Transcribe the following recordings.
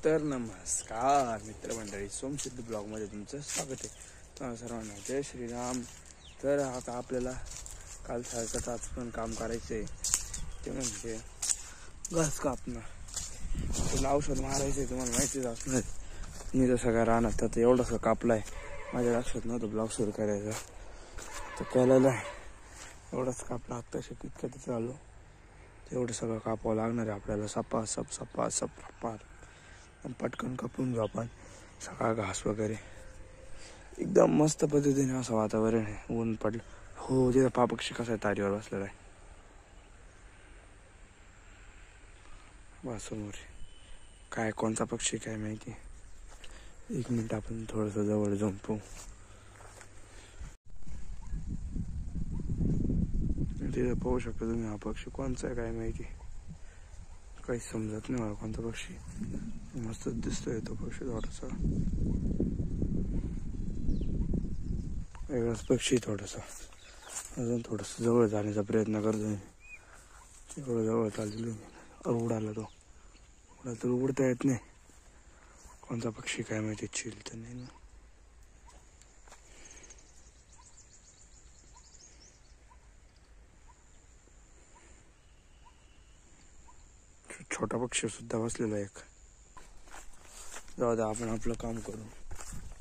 तर नमस्कार मित्रमंडळी, सोमसिद्ध ब्लॉगमध्ये तुमचं स्वागत आहे. तुम्हाला सर्वांना जय श्रीराम. तर आता आपल्याला काल सारखंच आज पण काम करायचं आहे, ते म्हणजे घास कापणं. तुला औषध मारायचं आहे, तुम्हाला माहितीच असणार. मी तर सगळ्या रानात आता एवढंसं कापलं आहे, माझ्या लक्षात नव्हतं ब्लॉग सुरू करायचा, तर केलेलं आहे. एवढंच कापलं आत्ताशी तितक्यात चालू. एवढं सगळं कापावं लागणार आहे आपल्याला, सपा पार. आणि पटकन कापून घेऊ आपण. सकाळ घास वगैरे एकदम मस्त पद्धतीने असं वातावरण आहे. ऊन पडलं हो, तिथं पक्षी कसा आहे तारीवर बसलेला आहे समोर. काय कोणता पक्षी काय माहिती. एक मिनिट आपण थोडंसं जवळ जाऊन पाहू. तिथं पाहू शकता तुम्ही, हा पक्षी कोणचा आहे काय माहिती, काही समजत नाही मला कोणता पक्षी. मस्त दिसतोय तो पक्षी, थोडासा वेगळाच पक्षी. थोडासा अजून थोडंसं जवळ जाण्याचा प्रयत्न करतोय. एवढं जवळ चाललेलो उडाला तो. तर उडता येत नाही. कोणता पक्षी काय माहिती, चिल तर नाही ना. छोटा पक्षी सुद्धा बसलेला एक. जाऊ दे, आपण आपलं काम करू.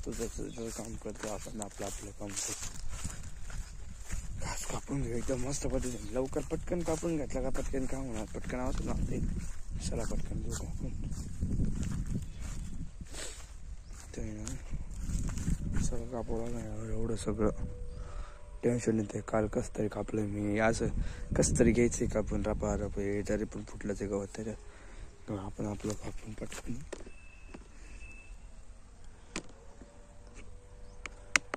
तुझं काम करतो, आपण आपलं काम करू. घास कापून घेऊ एकदम मस्त पद्धतीने. लवकर पटकन कापून घेतला का पटकन काम होणार. पटकन आवडतो ना ते. चला पटकन घेऊ कापून. ते सगळं कापवलं नाही, एवढं सगळं टेन्शन येते. काल कसं तरी कापलं मी, असं कसं तरी घ्यायचं कापून रपा तरी पण फुटलं ते गवत. त्याच्यात आपण आपलं कापून पटकन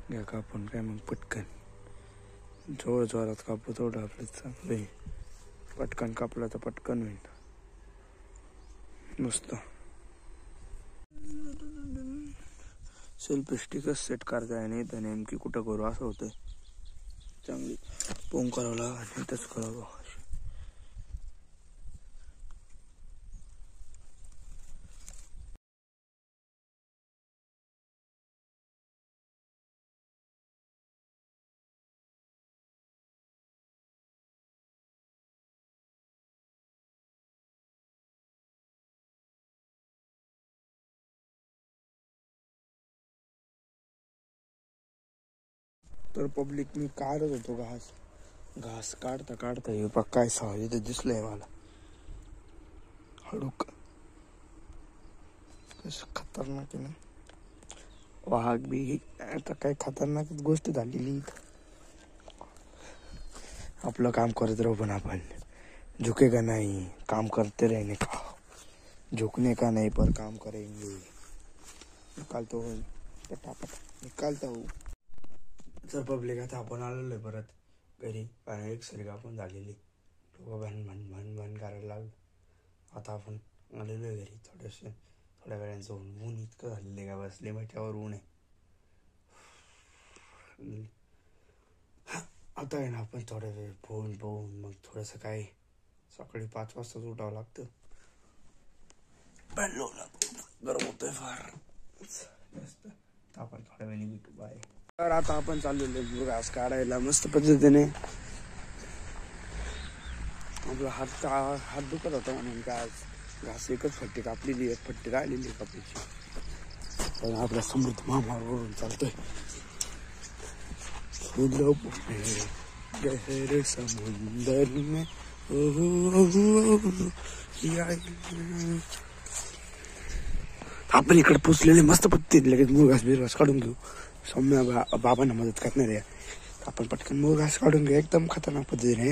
घ्या कापून. काय मग पटकन जवळ जोरात कापू तेवढं आपलं चांगलं आहे. पटकन कापलं तर पटकन होईल नुसतं. सेल्फी स्टिकच सेट करताय नाही तर नेमकी कुठं करू असं होतं. चांगली पोंग करावं लागलं आणि तसं करावं. तर पब्लिक मी काढत होतो घास काढता हे बघ काय इथं दिसलंय मला. हडूक कसं खतरनाक आहे ना. वाघ बी आता काय खतरनाक गोष्ट झालेली. आपलं काम करत राहू, पण आपण झुकेगा नहीं, काम करते रहने का. झुकने का नहीं पर काम करेंगे. निकालतो पटापट निकालता हूँ. तर पब्लिक आता आपण आलेलो आहे परत घरी. एक सरी आपण झालेली भन करायला लागलो. आता आपण आलेलो आहे घरी. थोड्या वेळाचं ऊन इतकं झालेलं आहे का बसले माझ्यावर ऊन आहे. आता आहे ना, आपण थोड्या वेळ पोहून मग थोडंसं काय सकाळी 5 वाजताच उठावं लागतं. पडलो ना, गरम होतोय फार जास्त. आपण थोड्या वेळाने भेटू. बाय. तर आता आपण चाललेलो घास काढायला मस्त पद्धतीने. आपला हात दुखत होता म्हणून काय घास एकच फट्टी कापलेली, एक फट्टी राहिलेली कापायची. पण आपल्या समृद्ध महामार्गावरून चालतोय. गहरे समुंदर में आपण इकडे पोचलेले मस्त पद्धतीने. लगेच मुरघास बिरघास काढून घेऊ. सौम्या बाबांना मदत करणार आहे. आपण पटकन मुरघास काढून घेऊ एकदम खतरनाक पद्धतीने.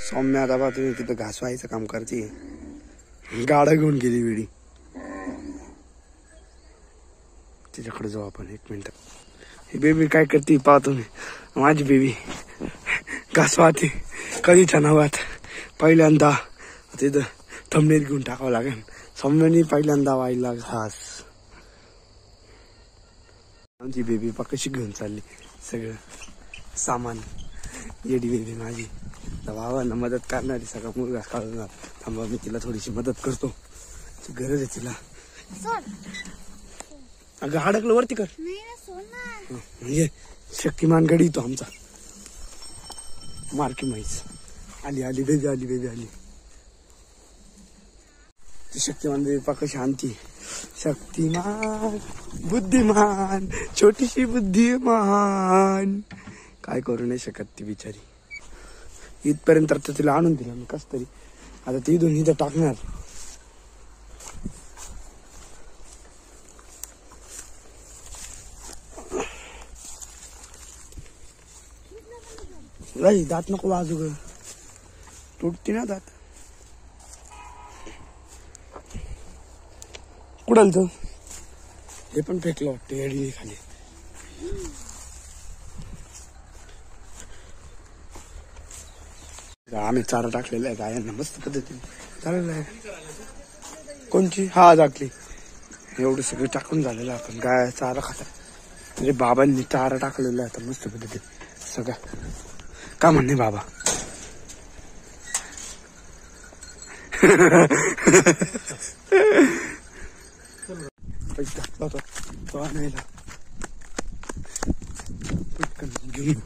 सौम्य आता बा तुम्ही तिथं घास व्हायचं काम करते. गाडा घेऊन गेली वेडी. तिच्याकडे जाऊ आपण. 1 मिनिट. ही बेबी काय करते पाहा तुम्ही. माझी बेबी घास वाहते कधीच्या नावात. पहिल्यांदा तिथं थंबनेल घेऊन टाकावं लागेल. सौम्याने पहिल्यांदा वाहिला घास. आमची बेबी पा कशी घेऊन चालली सगळं सामान. येडी बेबी माझी. भावांना मदत करणारी सगळा मुलगा काढणार. थांबा मी तिला थोडीशी मदत करतो. गरज आहे तिला. अगं अडकलं वरती कर. म्हणजे शक्तिमान गडी तो आमचा. मार्की म्हैस आली आली बेबी आली बेबी आली. ती शक्तिमान बेबी पा कशी आणती. शक्तिमान बुद्धिमान छोटीशी बुद्धिमान. काय करू नाही शकत ती बिचारी. इथपर्यंत तर तिला आणून दिलं मी कस तरी. आता ती इथून इथं टाकणार. दात नको वाजू ग. तुटती ना दात. कुडाल तो हे पण फेकलं वाटतं येडी खाली. आम्ही चारा टाकलेला आहे गायांना मस्त पद्धतीने. चालेल आहे कोणची. हा टाकली. एवढं सगळं टाकून झालेलं आपण. गाय चारा खाता. म्हणजे बाबांनी चारा टाकलेला आहे आता मस्त पद्धतीने सगळं. का म्हणणे बाबा. पैसे टाकला होता तो आणायला. पटकन घेऊन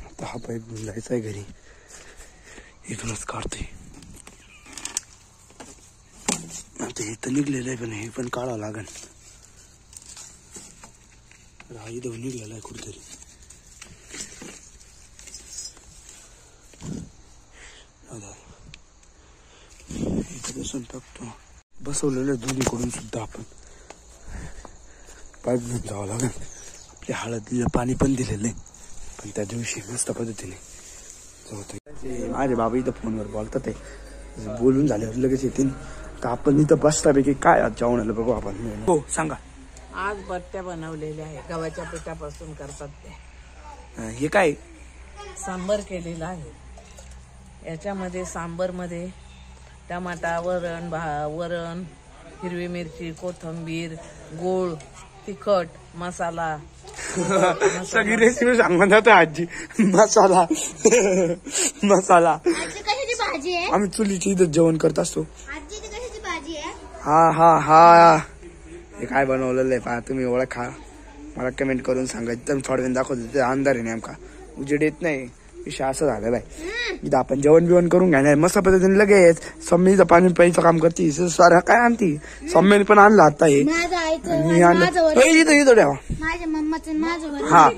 आता हा पाईप घेऊन जायचा आहे घरी. इथूनच काढतोय. आता हे तर निघलेलं आहे पण हे पण काढावं लागेल. हा इथं निघलेला आहे कुठेतरी. इथं बसून टाकतो. बसवलेलं दोन्हीकडून सुद्धा आपण पाईप घेऊन जावं लागेल. आपल्या हळदीला पाणी पण दिलेलं आहे पण त्या दिवशी मस्त पद्धतीने माझे बाबा इथं फोनवर बोलतात आहे. बोलून झाल्यावर लगेच येतील. तर आपण इथं बसतापैकी काय आज जेवणाला बघू आपण. हो सांगा. आज बट्ट्या बनवलेल्या आहे. गव्हाच्या पिठापासून करतात ते. हे काय सांबर केलेला आहे. याच्यामध्ये सांबर मध्ये टमाटा वरण वरण हिरवी मिरची कोथिंबीर गूळ तिखट मसाला. सगळी रेसिपी सांगत आजी. मसाला मसाला. कशाची भाजी आहे. आम्ही चुलीची इथं जेवण करत असतो. आजी कशाची भाजी आहे. हा हा हा हे काय बनवलेलं आहे पहा तुम्ही. ओळखा मला कमेंट करून सांगायचं. तर थोड्या दाखवतो. ते अंधार आहे नेमका उजेड येत नाही. विषय असं झालेला आहे. इथं आपण जेवण बिवण करून घ्यायला मस्त पद्धतीने लगेच. सम्मीचं पाणी प्यायचं काम करते. सारा काय आणती. सम्मीने पण आणलं आता हे. मी आणलं इथं इथं ठेवा. माझ्या मम्माचं माझं. हा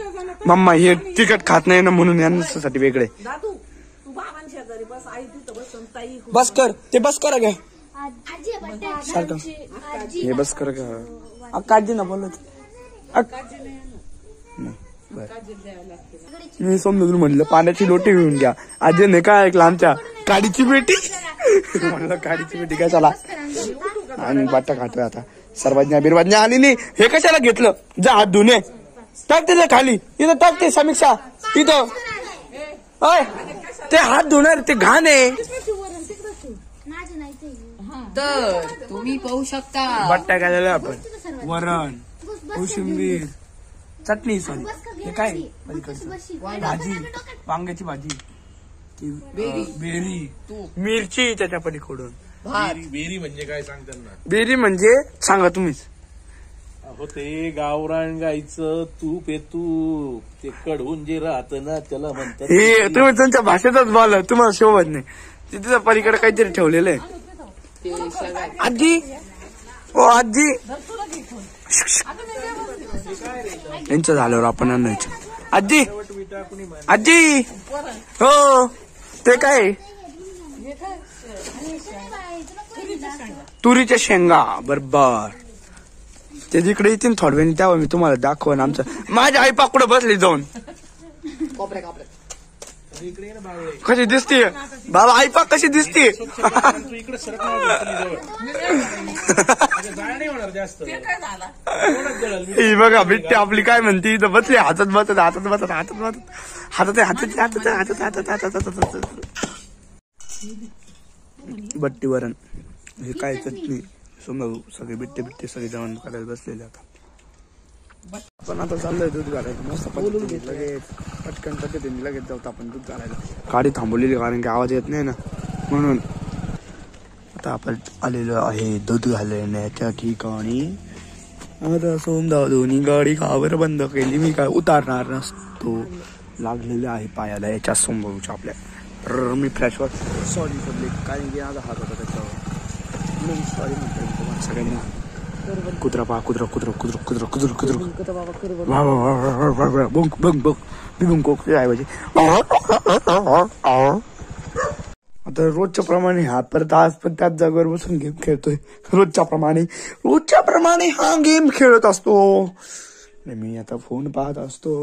मम्मा हे तिखट खात नाही ना म्हणून यांच्यासाठी वेगळे. दादू तू बाबांच्या घरी बस. आई तिथं बसून ताई बस कर ते बस करा घ्या आजी सारखं. हे बस कर का काळजी ना बोलत. मी समजून म्हणलं पाण्याची लोटी घेऊन घ्या. आजीने काय ऐकलं आमच्या काडीची पेटी. म्हणलं काडीची पेटी काय चला. आणि बाटा खातोय आता. सर्वज्ञा बिरवाज्ञा आली नाही. हे कशाला घेतलं. जा हात धुणे टाकते ते खाली. इथं टाकते समीक्षा इथं. ते हात धुणार ते घाण आहे. तर तुम्ही पाहू शकता बट्ट्या केलेल्या आपण. वरण कोशिंबीर चटणी सॉरी हे काय भाजी वांग्याची भाजी बेरी मिरची त्याच्या पलीकडून. बेरी म्हणजे काय सांगताना. बेरी म्हणजे सांगा तुम्हीच. हो ते गावरान गाईचं तूप आहे तूप. ते कडवून जे राहतं ना त्याला म्हणतात. हे तुम्ही तुमच्या भाषेतच बोला. तुम्हाला शोभत नाही. तिथं पलीकडे काहीतरी ठेवलेलं आहे. आजी ओ आजी यांचं झाल्यावर आपण आणायचं. आजी आजी हो ते काय तुरीच्या शेंगा बरोबर. ते जिकडे येतील थोड्या वेळाने तेव्हा मी तुम्हाला दाखवन. आमचं माझ्या आई पाकडं बसली जाऊन. इकडे ये ना बावळे. कशी दिसते बाबा आई पा कशी दिसते तू इकडे सरक नाही जाळ नाही होणार जास्त. काय झाला एवढंच जळेल. ही बघा बिट्टी आपली काय म्हणते इथं बसली हातात बसत हातात बसत हातात बसत हातात हातात हातात हातात हातात हातात हातात बट्टी वरण हे काय चटणी समजा सगळे बिट्टे बिट्टे सगळे जेवण करायला बसलेले आता. पण आता चाललंय दूध घालायचं मस्त पद्धतीने लगेच पटकन पद्धतीने लगेच जाऊ आपण दूध घालायला. गाडी थांबवलेली कारण की आवाज येत नाही ना म्हणून. आता आपण आलेलो आहे दूध घालण्याच्या ठिकाणी. आता सोमदा दोन्ही गाडी कावर बंद केली मी काय उतारणार नसतो. लागलेले आहे पायाला याच्या समोरच्या आपल्या. मी फ्लॅशवर सॉरी पडले कारण की आता हात होता त्याच्यावर म्हणून सॉरी म्हणतो तुम्हाला सगळ्यांना. कुत्रा पहा कुत्रा कुत्रा कुत्रा कुत्रा कुत्रा कुत्रा वा वा वा वा वा वा बंक बंक बंक मी बंक आहे पाहिजे. आता रोजच्या प्रमाणे हा परत आज पण त्याच जागेवर बसून गेम खेळतोय. रोजच्या प्रमाणे हा गेम खेळत असतो. मी आता फोन पाहत असतो.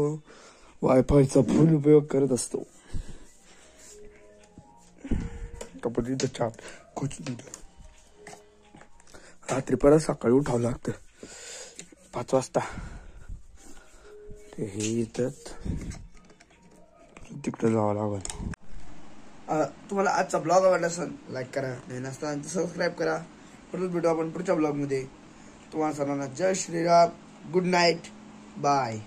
वायफायचा फुल उपयोग करत असतो. कपडे चाप कुछ रात्री परत सकाळी उठावं लागतं 5 वाजता. ते हे येतात तिकडे जावं लागल. तुम्हाला आजचा ब्लॉग आवडला असेल लाईक करा, नाही नसताना सबस्क्राईब करा. परत भेटू आपण पुढच्या ब्लॉग मध्ये. तुम्हाला सर्वांना जय श्रीराम. Good night. बाय.